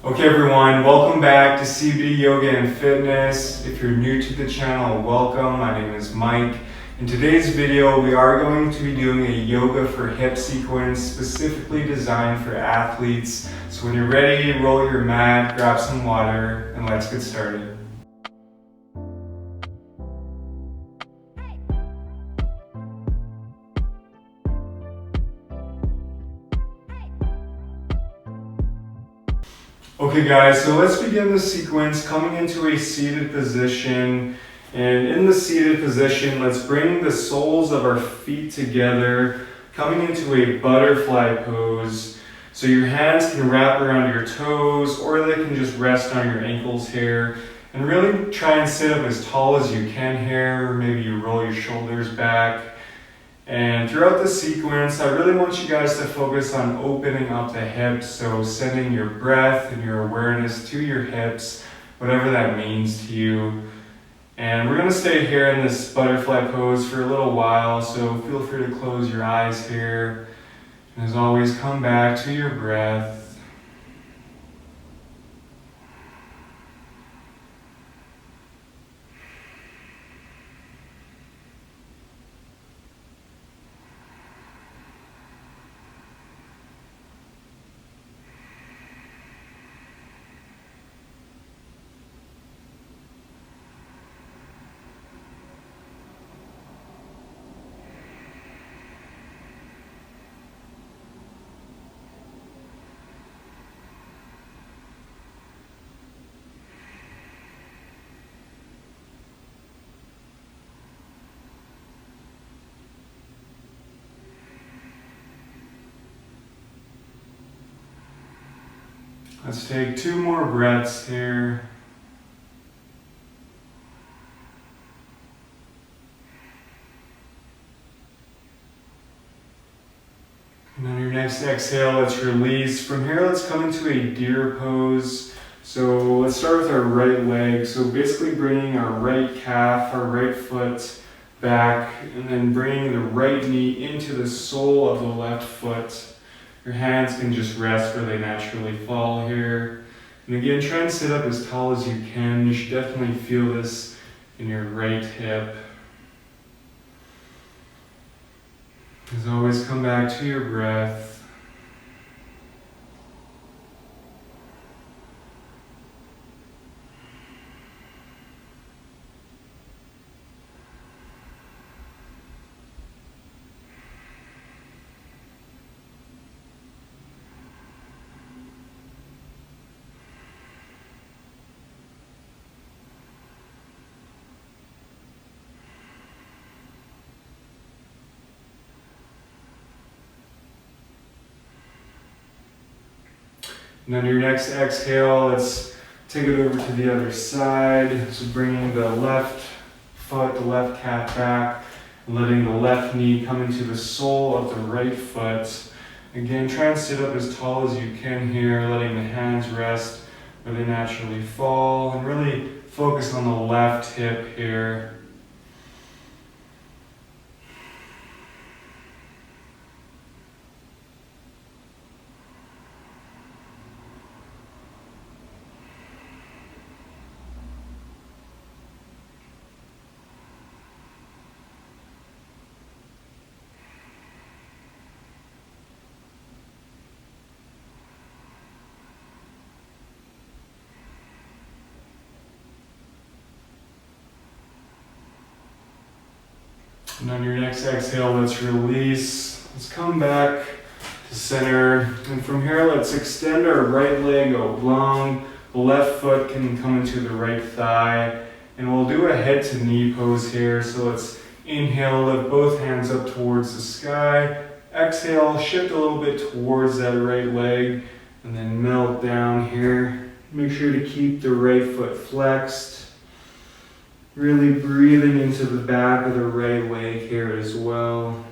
Okay everyone, welcome back to CBD Yoga and Fitness. If you're new to the channel, welcome. My name is Mike. In today's video, we are going to be doing a yoga for hip sequence specifically designed for athletes. So when you're ready, roll your mat, grab some water, and let's get started. Okay guys, so let's begin the sequence coming into a seated position. And in the seated position, let's bring the soles of our feet together, coming into a butterfly pose. So your hands can wrap around your toes or they can just rest on your ankles here. And really try and sit up as tall as you can here. Maybe you roll your shoulders back. And throughout the sequence, I really want you guys to focus on opening up the hips, so sending your breath and your awareness to your hips, whatever that means to you. And we're going to stay here in this butterfly pose for a little while, so feel free to close your eyes here. And as always, come back to your breath. Let's take 2 more breaths here. And on your next exhale, let's release. From here, let's come into a deer pose. So let's start with our right leg. So basically bringing our right calf, our right foot back, and then bringing the right knee into the sole of the left foot. Your hands can just rest where they naturally fall here. And again, try and sit up as tall as you can. You should definitely feel this in your right hip. As always, come back to your breath. And on your next exhale, let's take it over to the other side. So bringing the left foot, the left calf back, and letting the left knee come into the sole of the right foot. Again, try and sit up as tall as you can here, letting the hands rest where they naturally fall, and really focus on the left hip here. And on your next exhale, let's release. Let's come back to center. And from here, let's extend our right leg oblong. The left foot can come into the right thigh. And we'll do a head to knee pose here. So let's inhale, lift both hands up towards the sky. Exhale, shift a little bit towards that right leg. And then melt down here. Make sure to keep the right foot flexed. Really breathing into the back of the right leg here as well.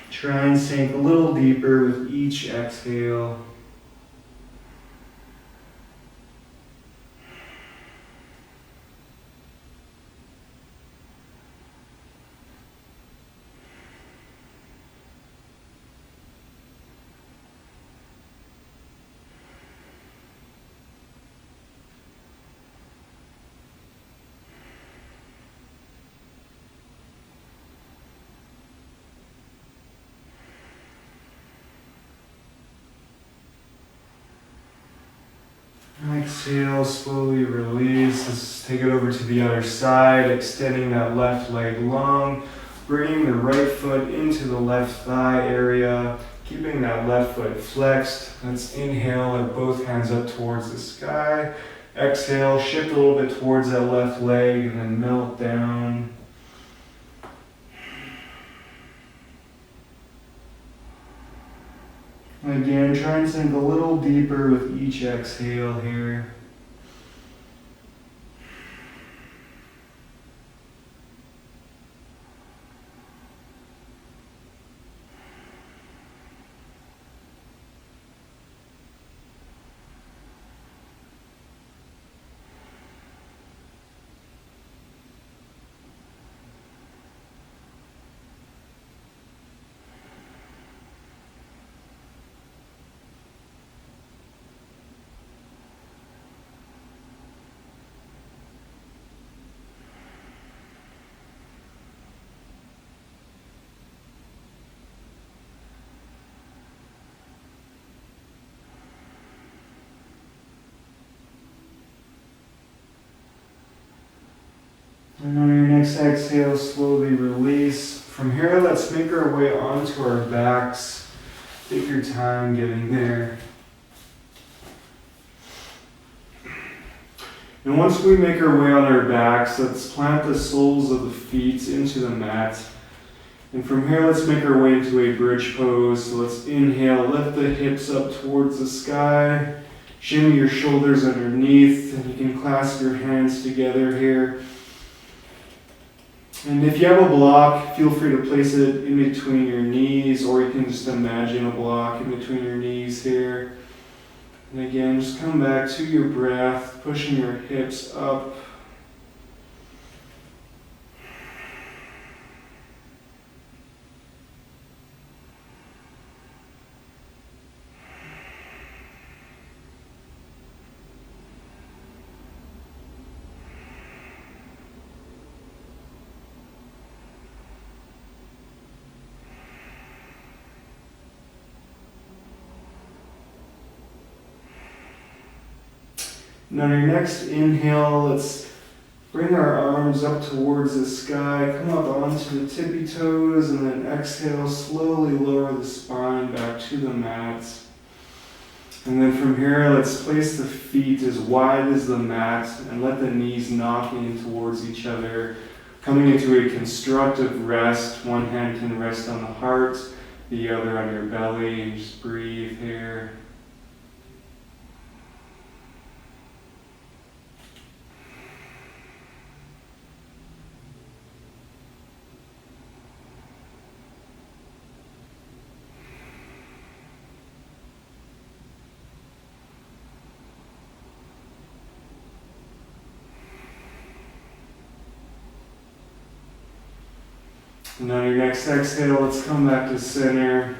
Try and sink a little deeper with each exhale. Exhale, slowly release. Let's take it over to the other side, extending that left leg long, bringing the right foot into the left thigh area, keeping that left foot flexed. Let's inhale, let both hands up towards the sky. Exhale, shift a little bit towards that left leg and then melt down. Again, try and sink a little deeper with each exhale here. And on your next exhale, slowly release. From here, let's make our way onto our backs. Take your time getting there. And once we make our way on our backs, let's plant the soles of the feet into the mat. And from here, let's make our way into a bridge pose. So let's inhale, lift the hips up towards the sky. Shimmy your shoulders underneath, and you can clasp your hands together here. And if you have a block, feel free to place it in between your knees, or you can just imagine a block in between your knees here. And again, just come back to your breath, pushing your hips up. And on your next inhale, let's bring our arms up towards the sky, come up onto the tippy toes, and then exhale, slowly lower the spine back to the mat. And then from here, let's place the feet as wide as the mat and let the knees knock in towards each other, coming into a constructive rest. One hand can rest on the heart, the other on your belly, and just breathe here. And on your next exhale, let's come back to center.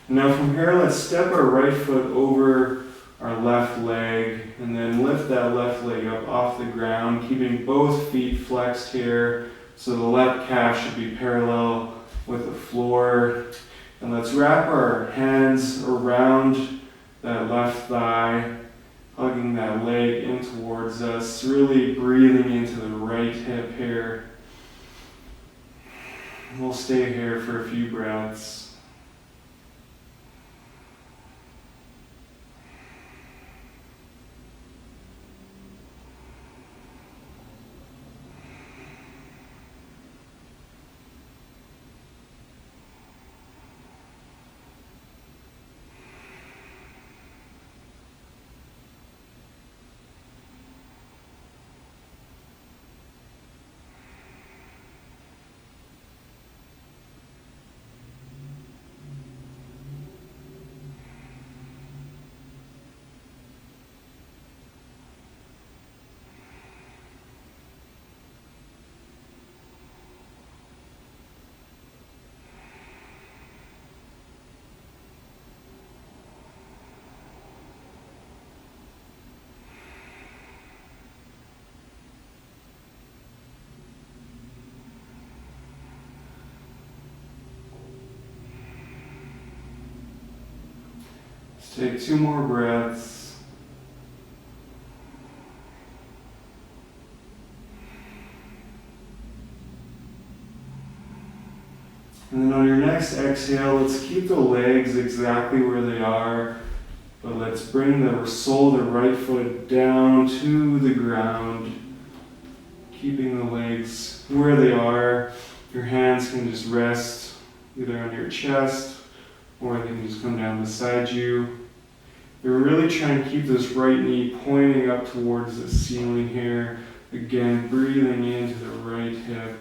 And now from here, let's step our right foot over our left leg and then lift that left leg up off the ground, keeping both feet flexed here. So the left calf should be parallel with the floor. And let's wrap our hands around that left thigh, hugging that leg in towards us, really breathing into the right hip here. We'll stay here for a few breaths. Let's take 2 more breaths. And then on your next exhale, let's keep the legs exactly where they are, but let's bring the sole of the right foot down to the ground, keeping the legs where they are. Your hands can just rest either on your chest or they can just come down beside you. You're really trying to keep this right knee pointing up towards the ceiling here. Again, breathing into the right hip.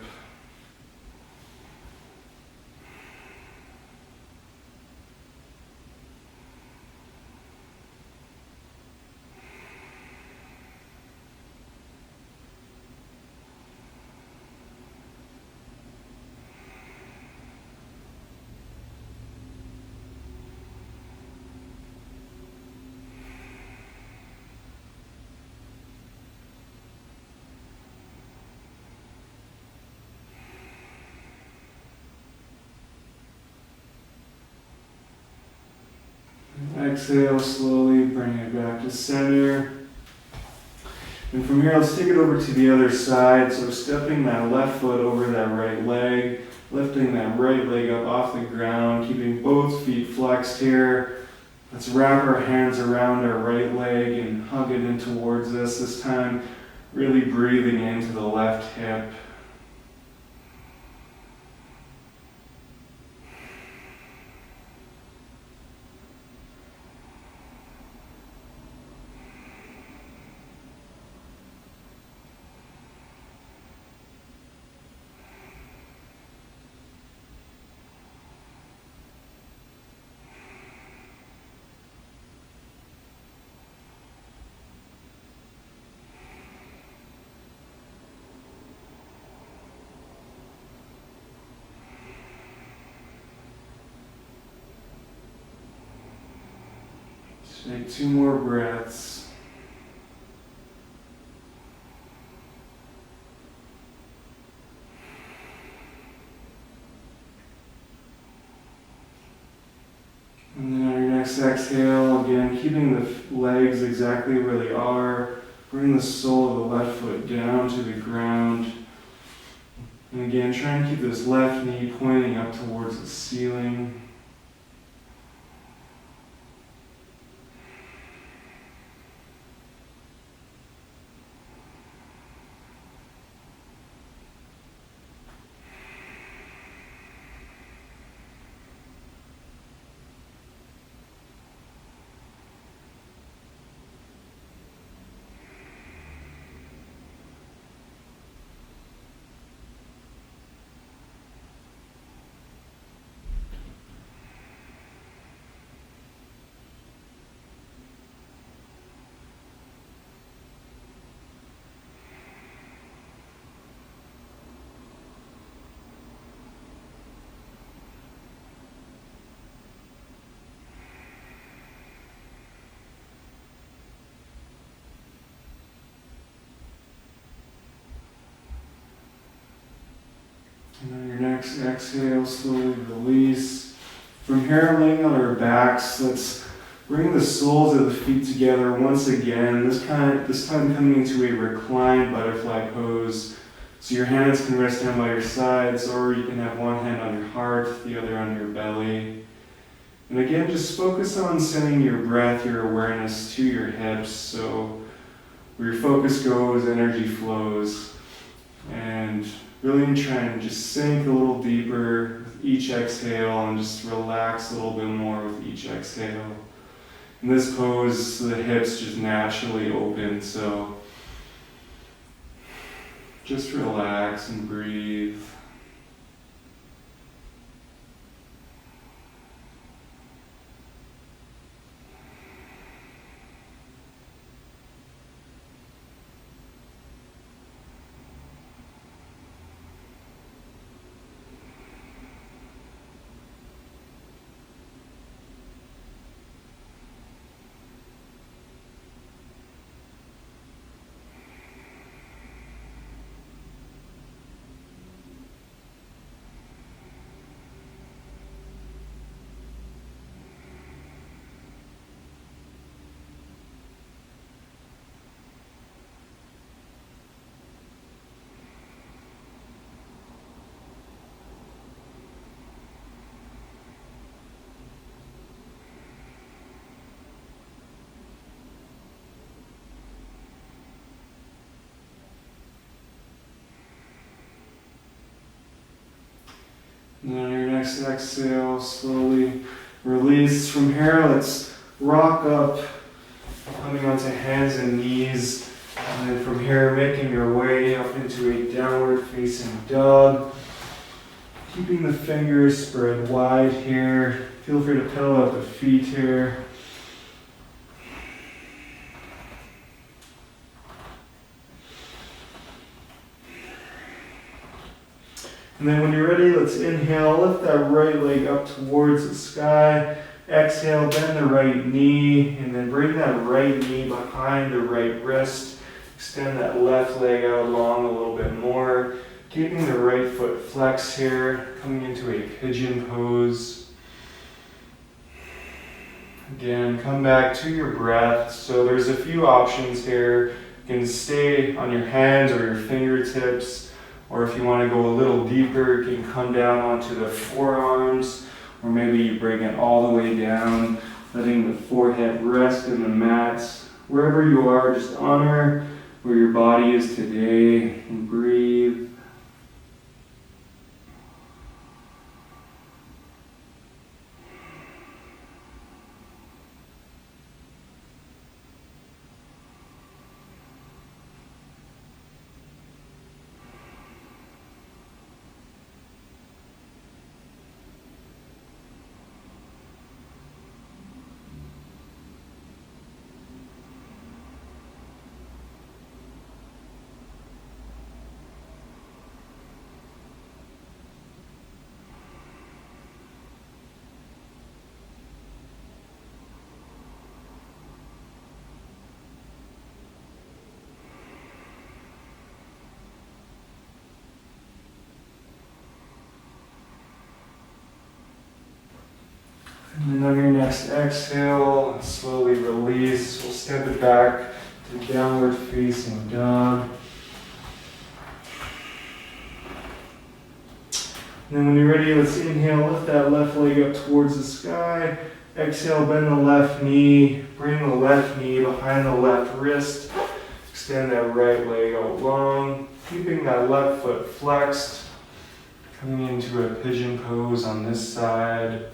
Exhale, slowly bring it back to center. And from here, let's take it over to the other side. So stepping that left foot over that right leg, lifting that right leg up off the ground, keeping both feet flexed here. Let's wrap our hands around our right leg and hug it in towards us. This time, really breathing into the left hip. Take 2 more breaths. And then on your next exhale, again, keeping the legs exactly where they are. Bring the sole of the left foot down to the ground. And again, try and keep this left knee pointing up towards the ceiling. And on your next exhale, slowly release. From here, laying on our backs, let's bring the soles of the feet together once again. This time coming into a reclined butterfly pose. So your hands can rest down by your sides, or you can have one hand on your heart, the other on your belly. And again, just focus on sending your breath, your awareness to your hips. So where your focus goes, energy flows. And really try and just sink a little deeper with each exhale and just relax a little bit more with each exhale. In this pose, the hips just naturally open, so just relax and breathe. And then on your next exhale, slowly release. From here, let's rock up, coming onto hands and knees. And then from here, making your way up into a downward facing dog. Keeping the fingers spread wide here. Feel free to pedal out the feet here. And then when you're ready, let's inhale, lift that right leg up towards the sky. Exhale, bend the right knee, and then bring that right knee behind the right wrist. Extend that left leg out long a little bit more. Keeping the right foot flexed here, coming into a pigeon pose. Again, come back to your breath. So there's a few options here. You can stay on your hands or your fingertips. Or if you want to go a little deeper, you can come down onto the forearms, or maybe you bring it all the way down, letting the forehead rest in the mat. Wherever you are, just honor where your body is today and breathe. And then on your next exhale, slowly release. We'll step it back to downward facing dog. And then when you're ready, let's inhale, lift that left leg up towards the sky. Exhale, bend the left knee, bring the left knee behind the left wrist. Extend that right leg out long, keeping that left foot flexed. Coming into a pigeon pose on this side.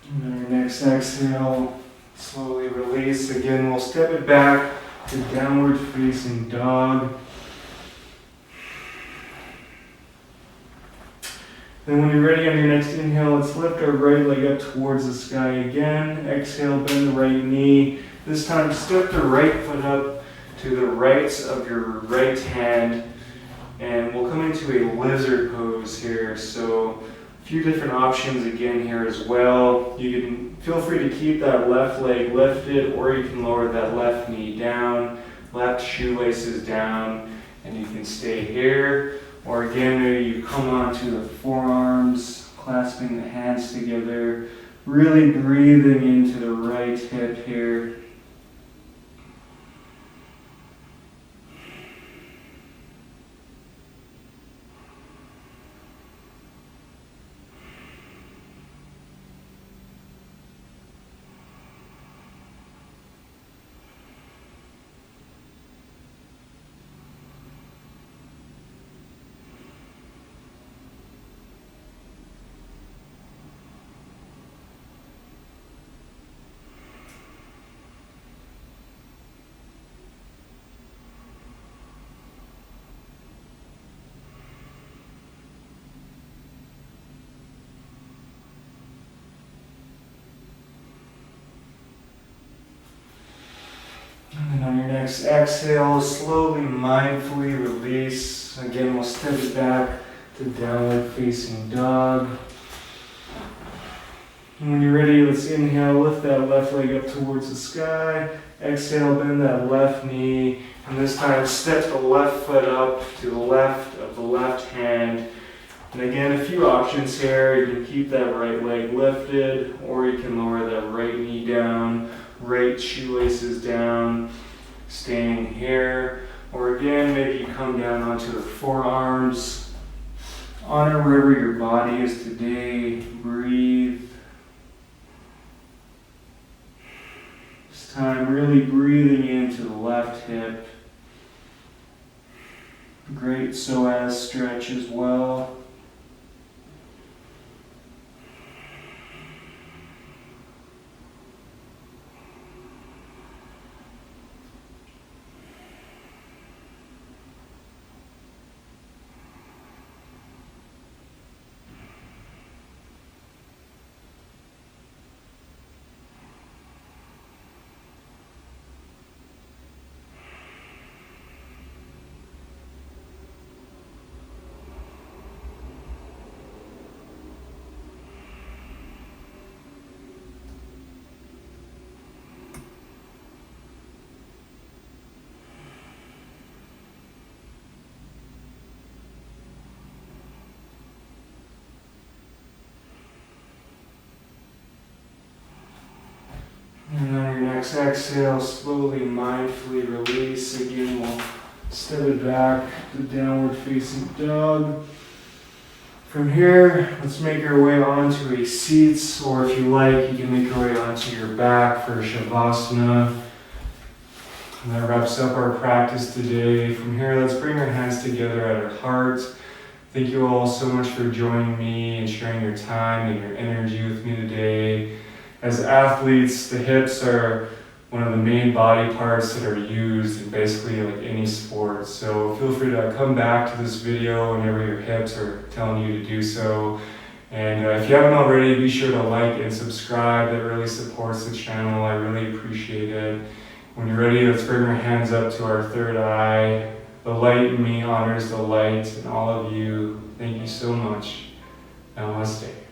And then your next exhale, slowly release. Again, we'll step it back to downward facing dog. Then when you're ready on your next inhale, let's lift our right leg up towards the sky again. Exhale, bend the right knee. This time, step the right foot up to the right of your right hand. And we'll come into a lizard pose here. So a few different options again here as well. You can feel free to keep that left leg lifted, or you can lower that left knee down, left shoelaces down, and you can stay here. Or again, maybe you come onto the forearms, clasping the hands together, really breathing into the right hip here. next exhale, slowly, mindfully release. Again, we'll step it back to downward facing dog. And when you're ready, let's inhale, lift that left leg up towards the sky. Exhale, bend that left knee. And this time, step the left foot up to the left of the left hand. And again, a few options here. You can keep that right leg lifted, or you can lower that right knee down, right shoelaces down, staying here. Or again, maybe you come down onto the forearms. Honor wherever your body is today. Breathe. This time, really breathing into the left hip. Great psoas stretch as well. And on your next exhale, slowly, mindfully release. Again, we'll step it back to downward facing dog. From here, let's make our way onto a seat, or if you like, you can make your way onto your back for Shavasana. And that wraps up our practice today. From here, let's bring our hands together at our heart. Thank you all so much for joining me and sharing your time and your energy with me today. As athletes, the hips are one of the main body parts that are used in basically like any sport. So feel free to come back to this video whenever your hips are telling you to do so. And if you haven't already, be sure to like and subscribe. That really supports the channel. I really appreciate it. When you're ready, let's bring our hands up to our third eye. The light in me honors the light in all of you. Thank you so much. Namaste.